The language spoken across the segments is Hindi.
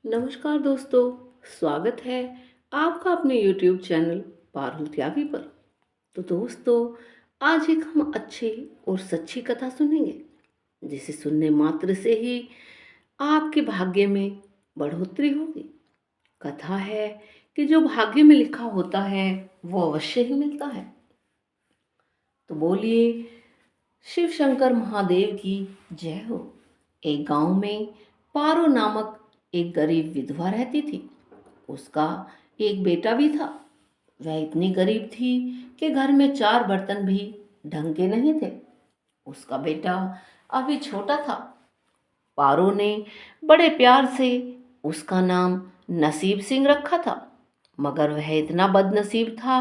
नमस्कार दोस्तों, स्वागत है आपका अपने YouTube चैनल पारुल त्यागी पर। तो दोस्तों, आज एक हम अच्छी और सच्ची कथा सुनेंगे, जिसे सुनने मात्र से ही आपके भाग्य में बढ़ोतरी होगी। कथा है कि जो भाग्य में लिखा होता है वो अवश्य ही मिलता है। तो बोलिए शिव शंकर महादेव की जय हो। एक गांव में पारो नामक एक गरीब विधवा रहती थी। उसका एक बेटा भी था। वह इतनी गरीब थी कि घर में 4 बर्तन भी ढंग के नहीं थे। उसका बेटा अभी छोटा था। पारो ने बड़े प्यार से उसका नाम नसीब सिंह रखा था, मगर वह इतना बदनसीब था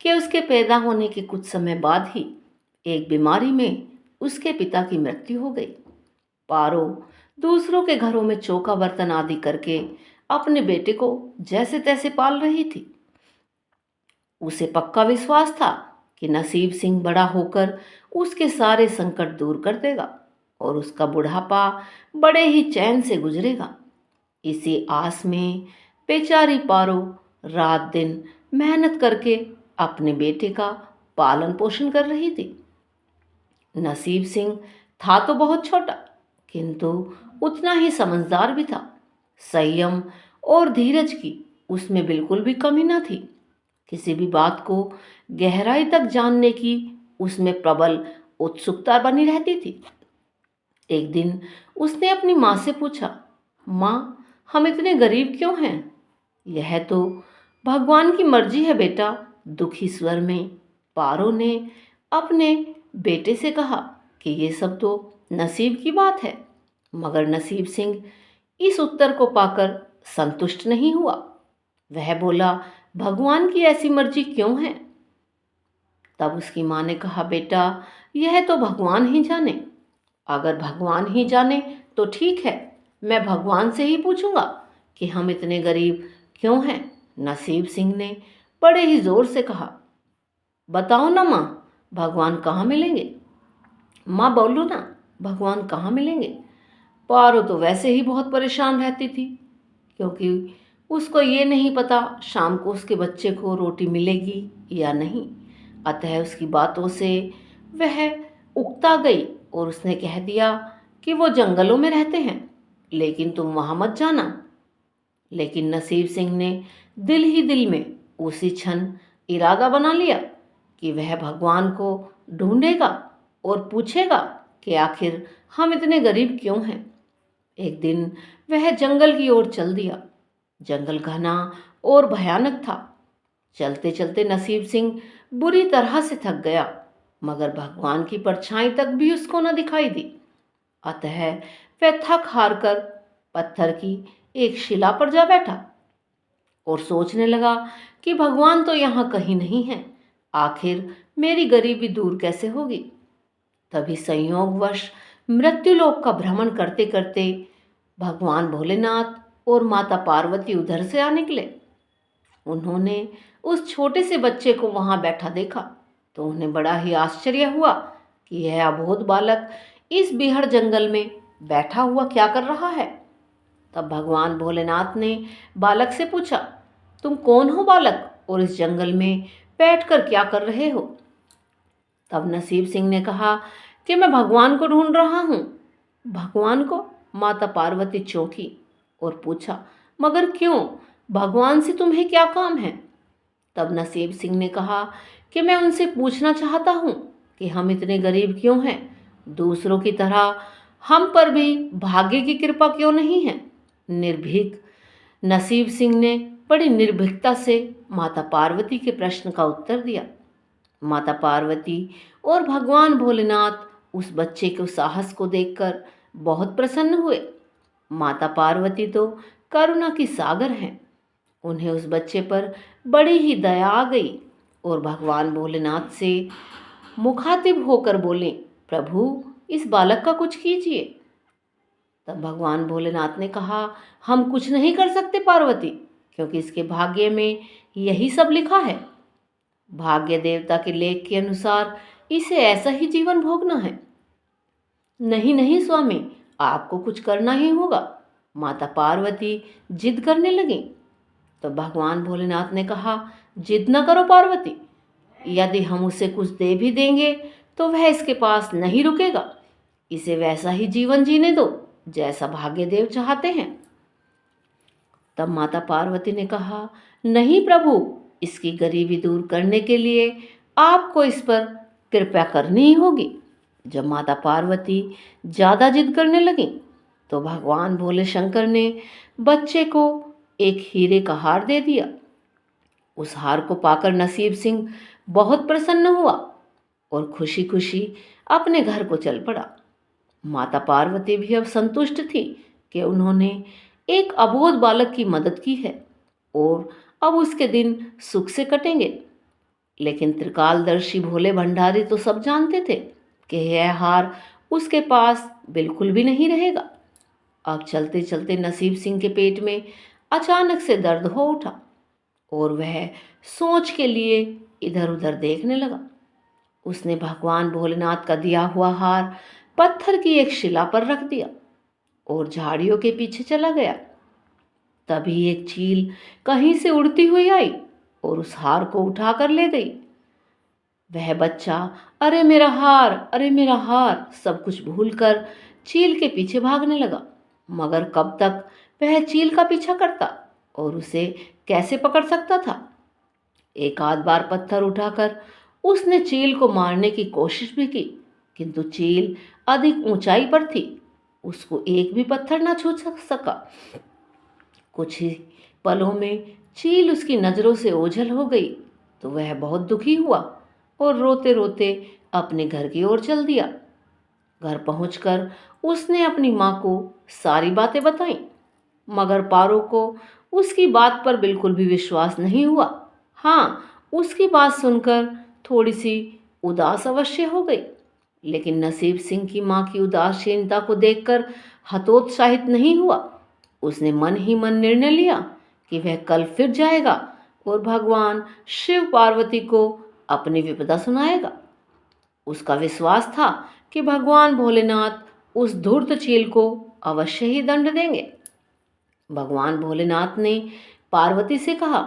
कि उसके पैदा होने के कुछ समय बाद ही एक बीमारी में उसके पिता की मृत्यु हो गई। पारो दूसरों के घरों में चौका बर्तन आदि करके अपने बेटे को जैसे तैसे पाल रही थी। उसे पक्का विश्वास था कि नसीब सिंह बड़ा होकर उसके सारे संकट दूर कर देगा और उसका बुढ़ापा बड़े ही चैन से गुजरेगा। इसी आस में बेचारी पारो रात दिन मेहनत करके अपने बेटे का पालन पोषण कर रही थी। नसीब सिंह था तो बहुत छोटा, किंतु उतना ही समझदार भी था। संयम और धीरज की उसमें बिल्कुल भी कमी न थी। किसी भी बात को गहराई तक जानने की उसमें प्रबल उत्सुकता बनी रहती थी। एक दिन उसने अपनी माँ से पूछा, माँ, हम इतने गरीब क्यों हैं? यह तो भगवान की मर्जी है बेटा, दुखी स्वर में पारो ने अपने बेटे से कहा कि ये सब तो नसीब की बात है। मगर नसीब सिंह इस उत्तर को पाकर संतुष्ट नहीं हुआ। वह बोला, भगवान की ऐसी मर्जी क्यों है? तब उसकी माँ ने कहा, बेटा, यह तो भगवान ही जाने। अगर भगवान ही जाने तो ठीक है, मैं भगवान से ही पूछूंगा कि हम इतने गरीब क्यों हैं। नसीब सिंह ने बड़े ही जोर से कहा, बताओ ना माँ, भगवान कहाँ मिलेंगे? माँ बोलो ना, भगवान कहाँ मिलेंगे? पारो तो वैसे ही बहुत परेशान रहती थी, क्योंकि उसको ये नहीं पता शाम को उसके बच्चे को रोटी मिलेगी या नहीं। अतः उसकी बातों से वह उकता गई और उसने कह दिया कि वो जंगलों में रहते हैं, लेकिन तुम वहां मत जाना। लेकिन नसीब सिंह ने दिल ही दिल में उसी क्षण इरादा बना लिया कि वह भगवान को ढूंढेगा और पूछेगा कि आखिर हम इतने गरीब क्यों हैं। एक दिन वह जंगल की ओर चल दिया। जंगल घना और भयानक था। चलते चलते नसीब सिंह बुरी तरह से थक गया, मगर भगवान की परछाई तक भी उसको न दिखाई दी। अतः वह थक हार कर पत्थर की एक शिला पर जा बैठा और सोचने लगा कि भगवान तो यहाँ कहीं नहीं है, आखिर मेरी गरीबी दूर कैसे होगी। तभी संयोगवश मृत्युलोक का भ्रमण करते करते भगवान भोलेनाथ और माता पार्वती उधर से आ निकले। उन्होंने उस छोटे से बच्चे को वहां बैठा देखा तो उन्हें बड़ा ही आश्चर्य हुआ कि यह अबोध बालक इस बीहड़ जंगल में बैठा हुआ क्या कर रहा है। तब भगवान भोलेनाथ ने बालक से पूछा, तुम कौन हो बालक, और इस जंगल में बैठकर क्या कर रहे हो? तब नसीब सिंह ने कहा कि मैं भगवान को ढूंढ रहा हूँ। भगवान को? माता पार्वती चौंकी और पूछा, मगर क्यों? भगवान से तुम्हें क्या काम है? तब नसीब सिंह ने कहा कि मैं उनसे पूछना चाहता हूँ कि हम इतने गरीब क्यों हैं, दूसरों की तरह हम पर भी भाग्य की कृपा क्यों नहीं है। निर्भीक नसीब सिंह ने बड़ी निर्भीकता से माता पार्वती के प्रश्न का उत्तर दिया। माता पार्वती और भगवान भोलेनाथ उस बच्चे के साहस को देखकर बहुत प्रसन्न हुए। माता पार्वती तो करुणा की सागर हैं। उन्हें उस बच्चे पर बड़ी ही दया आ गई और भगवान भोलेनाथ से मुखातिब होकर बोले, प्रभु, इस बालक का कुछ कीजिए। तब भगवान भोलेनाथ ने कहा, हम कुछ नहीं कर सकते पार्वती, क्योंकि इसके भाग्य में यही सब लिखा है। भाग्य देवता के लेख के अनुसार इसे ऐसा ही जीवन भोगना है। नहीं नहीं स्वामी, आपको कुछ करना ही होगा। माता पार्वती जिद करने लगी। तो भगवान भोलेनाथ ने कहा, जिद न करो पार्वती, यदि हम उसे कुछ दे भी देंगे तो वह इसके पास नहीं रुकेगा। इसे वैसा ही जीवन जीने दो जैसा भाग्यदेव चाहते हैं। तब माता पार्वती ने कहा, नहीं प्रभु, इसकी गरीबी दूर करने के लिए आपको इस पर कृपा करनी ही होगी। जब माता पार्वती ज़्यादा जिद करने लगी तो भगवान भोले शंकर ने बच्चे को एक हीरे का हार दे दिया। उस हार को पाकर नसीब सिंह बहुत प्रसन्न हुआ और खुशी खुशी अपने घर को चल पड़ा। माता पार्वती भी अब संतुष्ट थी कि उन्होंने एक अबोध बालक की मदद की है और अब उसके दिन सुख से कटेंगे। लेकिन त्रिकालदर्शी भोले भंडारी तो सब जानते थे कि यह हार उसके पास बिल्कुल भी नहीं रहेगा। अब चलते चलते नसीब सिंह के पेट में अचानक से दर्द हो उठा और वह सोच के लिए इधर उधर देखने लगा। उसने भगवान भोलेनाथ का दिया हुआ हार पत्थर की एक शिला पर रख दिया और झाड़ियों के पीछे चला गया। तभी एक चील कहीं से उड़ती हुई आई और उस हार को उठाकर ले गई। वह बच्चा अरे मेरा हार, अरे मेरा हार सब कुछ भूलकर चील के पीछे भागने लगा। मगर कब तक वह चील का पीछा करता और उसे कैसे पकड़ सकता था। एक आध बार पत्थर उठाकर उसने चील को मारने की कोशिश भी की, किंतु चील अधिक ऊंचाई पर थी, उसको एक भी पत्थर ना छू सका। कुछ ही पलों में चील उसकी नज़रों से ओझल हो गई तो वह बहुत दुखी हुआ और रोते रोते अपने घर की ओर चल दिया। घर पहुंचकर उसने अपनी माँ को सारी बातें बताईं, मगर पारो को उसकी बात पर बिल्कुल भी विश्वास नहीं हुआ। हाँ, उसकी बात सुनकर थोड़ी सी उदास अवश्य हो गई, लेकिन नसीब सिंह की माँ की उदासीनता को देखकर हतोत्साहित नहीं हुआ। उसने मन ही मन निर्णय लिया कि वह कल फिर जाएगा और भगवान शिव पार्वती को अपनी विपदा सुनाएगा। उसका विश्वास था कि भगवान भोलेनाथ उस धूर्त चील को अवश्य ही दंड देंगे। भगवान भोलेनाथ ने पार्वती से कहा,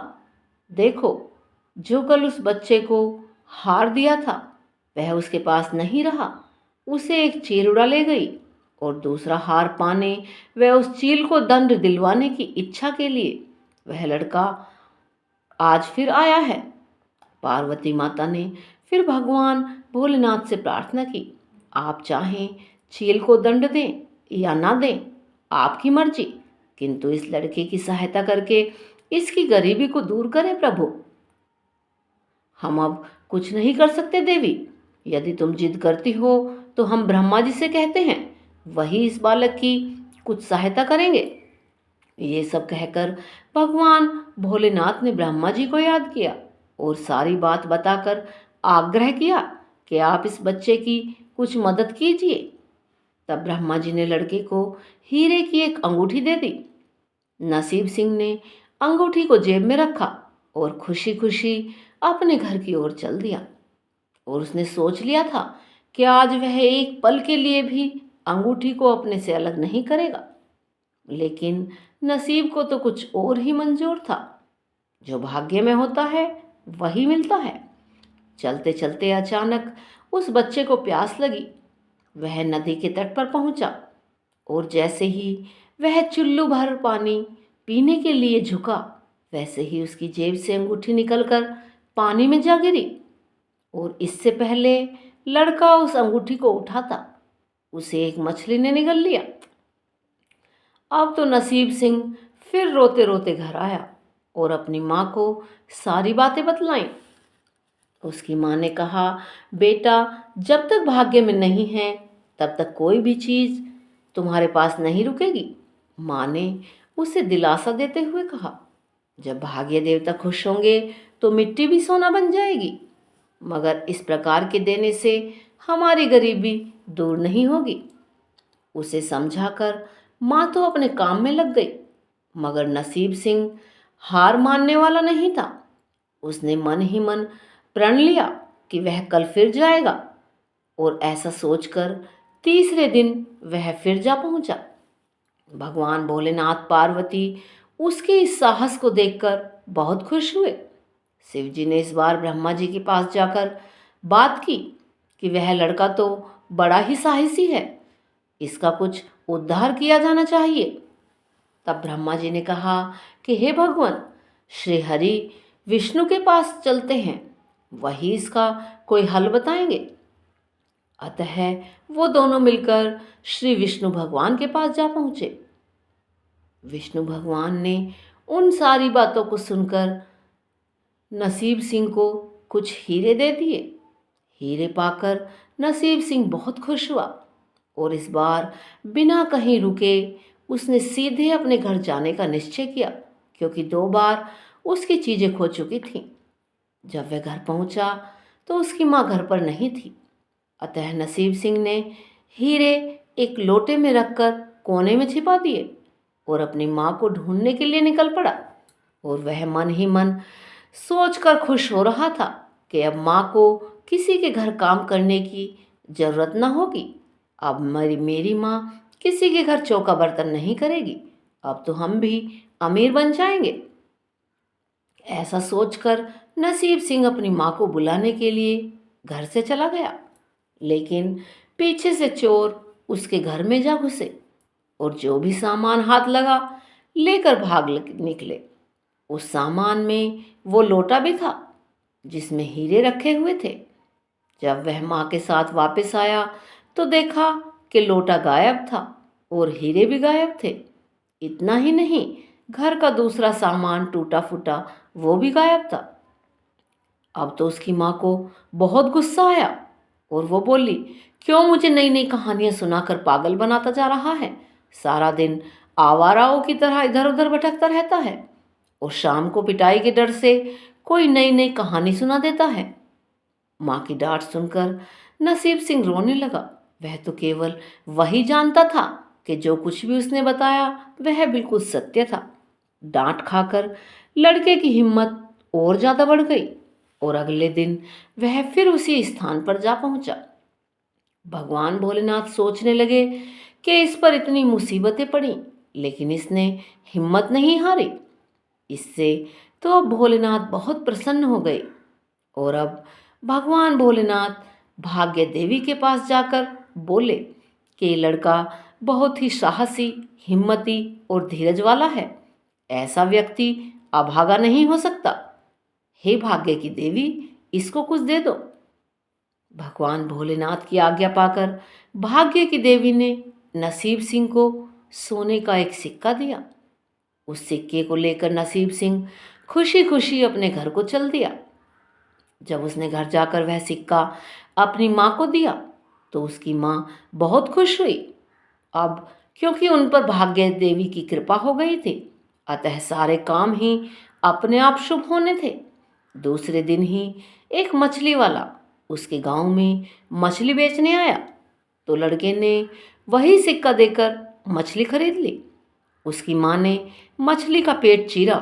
देखो, जो कल उस बच्चे को हार दिया था वह उसके पास नहीं रहा, उसे एक चील उड़ा ले गई और दूसरा हार पाने वह उस चील को दंड दिलवाने की इच्छा के लिए वह लड़का आज फिर आया है। पार्वती माता ने फिर भगवान भोलेनाथ से प्रार्थना की, आप चाहें चील को दंड दें या ना दें, आपकी मर्जी, किंतु इस लड़के की सहायता करके इसकी गरीबी को दूर करें प्रभु। हम अब कुछ नहीं कर सकते देवी, यदि तुम जिद करती हो तो हम ब्रह्मा जी से कहते हैं, वही इस बालक की कुछ सहायता करेंगे। ये सब कहकर भगवान भोलेनाथ ने ब्रह्मा जी को याद किया और सारी बात बताकर आग्रह किया कि आप इस बच्चे की कुछ मदद कीजिए। तब ब्रह्मा जी ने लड़के को हीरे की एक अंगूठी दे दी। नसीब सिंह ने अंगूठी को जेब में रखा और खुशी खुशी अपने घर की ओर चल दिया और उसने सोच लिया था कि आज वह एक पल के लिए भी अंगूठी को अपने से अलग नहीं करेगा। लेकिन नसीब को तो कुछ और ही मंजूर था। जो भाग्य में होता है वही मिलता है। चलते चलते अचानक उस बच्चे को प्यास लगी। वह नदी के तट पर पहुंचा और जैसे ही वह चुल्लू भर पानी पीने के लिए झुका, वैसे ही उसकी जेब से अंगूठी निकलकर पानी में जा गिरी और इससे पहले लड़का उस अंगूठी को उठाता, उसे एक मछली ने निगल लिया। अब तो नसीब सिंह फिर रोते रोते घर आया और अपनी माँ को सारी बातें बतलाईं। उसकी माँ ने कहा, बेटा, जब तक भाग्य में नहीं है तब तक कोई भी चीज़ तुम्हारे पास नहीं रुकेगी। माँ ने उसे दिलासा देते हुए कहा, जब भाग्य देवता खुश होंगे तो मिट्टी भी सोना बन जाएगी, मगर इस प्रकार के देने से हमारी गरीबी दूर नहीं होगी। उसे समझाकर माँ तो अपने काम में लग गई, मगर नसीब सिंह हार मानने वाला नहीं था। उसने मन ही मन प्रण लिया कि वह कल फिर जाएगा और ऐसा सोचकर तीसरे दिन वह फिर जा पहुंचा। भगवान भोलेनाथ पार्वती उसके इस साहस को देखकर बहुत खुश हुए। शिव जी ने इस बार ब्रह्मा जी के पास जाकर बात की कि वह लड़का तो बड़ा ही साहसी है, इसका कुछ उद्धार किया जाना चाहिए। तब ब्रह्मा जी ने कहा कि हे भगवान, श्री हरि विष्णु के पास चलते हैं, वही इसका कोई हल बताएंगे। अतः वो दोनों मिलकर श्री विष्णु भगवान के पास जा पहुंचे। विष्णु भगवान ने उन सारी बातों को सुनकर नसीब सिंह को कुछ हीरे दे दिए। हीरे पाकर नसीब सिंह बहुत खुश हुआ और इस बार बिना कहीं रुके उसने सीधे अपने घर जाने का निश्चय किया, क्योंकि 2 बार उसकी चीज़ें खो चुकी थीं। जब वह घर पहुंचा तो उसकी माँ घर पर नहीं थी। अतः नसीब सिंह ने हीरे एक लोटे में रखकर कोने में छिपा दिए और अपनी माँ को ढूंढने के लिए निकल पड़ा। और वह मन ही मन सोचकर खुश हो रहा था कि अब माँ को किसी के घर काम करने की जरूरत न होगी। अब मेरी माँ किसी के घर चौका बर्तन नहीं करेगी, अब तो हम भी अमीर बन जाएंगे। ऐसा सोचकर नसीब सिंह अपनी माँ को बुलाने के लिए घर से चला गया, लेकिन पीछे से चोर उसके घर में जा घुसे और जो भी सामान हाथ लगा लेकर भाग निकले। उस सामान में वो लोटा भी था जिसमें हीरे रखे हुए थे। जब वह माँ के साथ वापस आया तो देखा कि लोटा गायब था और हीरे भी गायब थे। इतना ही नहीं, घर का दूसरा सामान टूटा फूटा वो भी गायब था। अब तो उसकी माँ को बहुत गुस्सा आया और वो बोली, क्यों मुझे नई नई कहानियां सुनाकर पागल बनाता जा रहा है? सारा दिन आवाराओं की तरह इधर उधर भटकता रहता है और शाम को पिटाई के डर से कोई नई नई कहानी सुना देता है। माँ की डांट सुनकर नसीब सिंह रोने लगा। वह तो केवल वही जानता था कि जो कुछ भी उसने बताया वह बिल्कुल सत्य था। डांट खाकर लड़के की हिम्मत और ज्यादा बढ़ गई और अगले दिन वह फिर उसी स्थान पर जा पहुंचा। भगवान भोलेनाथ सोचने लगे कि इस पर इतनी मुसीबतें पड़ी, लेकिन इसने हिम्मत नहीं हारी। इससे तो अब भोलेनाथ बहुत प्रसन्न हो गए और अब भगवान भोलेनाथ भाग्य देवी के पास जाकर बोले कि ये लड़का बहुत ही साहसी, हिम्मती और धीरज वाला है। ऐसा व्यक्ति अभागा नहीं हो सकता। हे भाग्य की देवी, इसको कुछ दे दो। भगवान भोलेनाथ की आज्ञा पाकर भाग्य की देवी ने नसीब सिंह को सोने का एक सिक्का दिया। उस सिक्के को लेकर नसीब सिंह खुशी खुशी अपने घर को चल दिया। जब उसने घर जाकर वह सिक्का अपनी माँ को दिया तो उसकी माँ बहुत खुश हुई। अब क्योंकि उन पर भाग्य देवी की कृपा हो गई थी, अतः सारे काम ही अपने आप शुभ होने थे। दूसरे दिन ही एक मछली वाला उसके गांव में मछली बेचने आया तो लड़के ने वही सिक्का देकर मछली खरीद ली। उसकी माँ ने मछली का पेट चीरा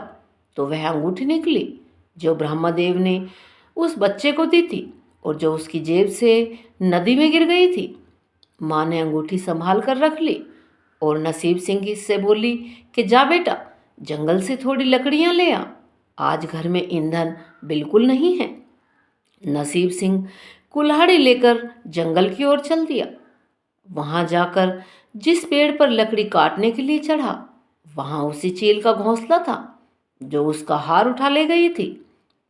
तो वह अंगूठी निकली जो ब्रह्मदेव ने उस बच्चे को दी थी और जो उसकी जेब से नदी में गिर गई थी। माँ ने अंगूठी संभाल कर रख ली और नसीब सिंह से बोली कि जा बेटा, जंगल से थोड़ी लकड़ियाँ ले आ, आज घर में ईंधन बिल्कुल नहीं है। नसीब सिंह कुल्हाड़ी लेकर जंगल की ओर चल दिया। वहां जाकर जिस पेड़ पर लकड़ी काटने के लिए चढ़ा, वहां उसी चील का घोंसला था जो उसका हार उठा ले गई थी।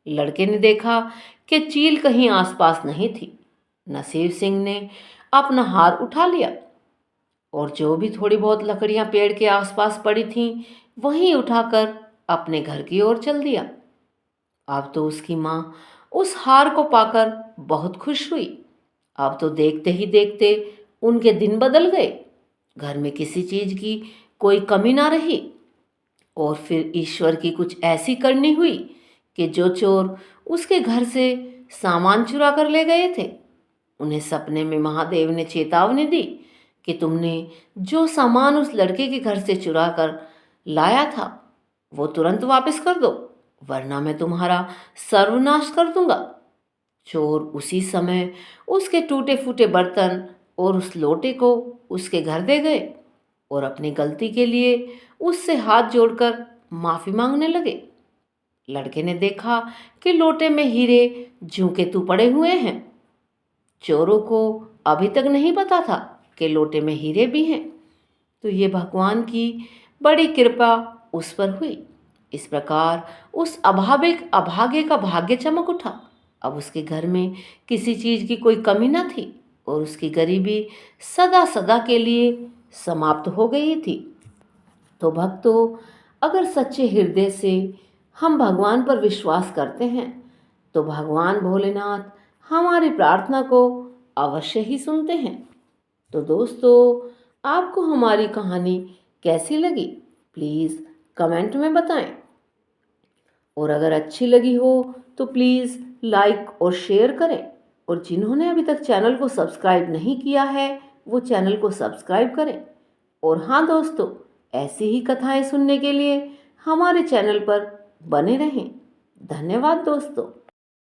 लड़के ने देखा कि चील कहीं आसपास नहीं थी। नसीब सिंह ने अपना हार उठा लिया और जो भी थोड़ी बहुत लकड़ियां पेड़ के आसपास पड़ी थीं वहीं उठाकर अपने घर की ओर चल दिया। अब तो उसकी माँ उस हार को पाकर बहुत खुश हुई। अब तो देखते ही देखते उनके दिन बदल गए। घर में किसी चीज की कोई कमी ना रही और फिर ईश्वर की कुछ ऐसी करनी हुई कि जो चोर उसके घर से सामान चुरा कर ले गए थे, उन्हें सपने में महादेव ने चेतावनी दी कि तुमने जो सामान उस लड़के के घर से चुरा कर लाया था वो तुरंत वापस कर दो, वरना मैं तुम्हारा सर्वनाश कर दूंगा। चोर उसी समय उसके टूटे फूटे बर्तन और उस लोटे को उसके घर दे गए। और अपनी गलती के लिए उससे हाथ जोड़कर माफ़ी मांगने लगे। लड़के ने देखा कि लोटे में हीरे ज्यों के त्यों पड़े हुए हैं। चोरों को अभी तक नहीं पता था कि लोटे में हीरे भी हैं। तो ये भगवान की बड़ी कृपा उस पर हुई। इस प्रकार उस अभागे का भाग्य चमक उठा। अब उसके घर में किसी चीज़ की कोई कमी न थी और उसकी गरीबी सदा सदा के लिए समाप्त हो गई थी। तो भक्तों, अगर सच्चे हृदय से हम भगवान पर विश्वास करते हैं तो भगवान भोलेनाथ हमारी प्रार्थना को अवश्य ही सुनते हैं। तो दोस्तों, आपको हमारी कहानी कैसी लगी प्लीज़ कमेंट में बताएं। और अगर अच्छी लगी हो तो प्लीज़ लाइक और शेयर करें। और जिन्होंने अभी तक चैनल को सब्सक्राइब नहीं किया है वो चैनल को सब्सक्राइब करें। और हाँ दोस्तों, ऐसी ही कथाएं सुनने के लिए हमारे चैनल पर बने रहें। धन्यवाद दोस्तों।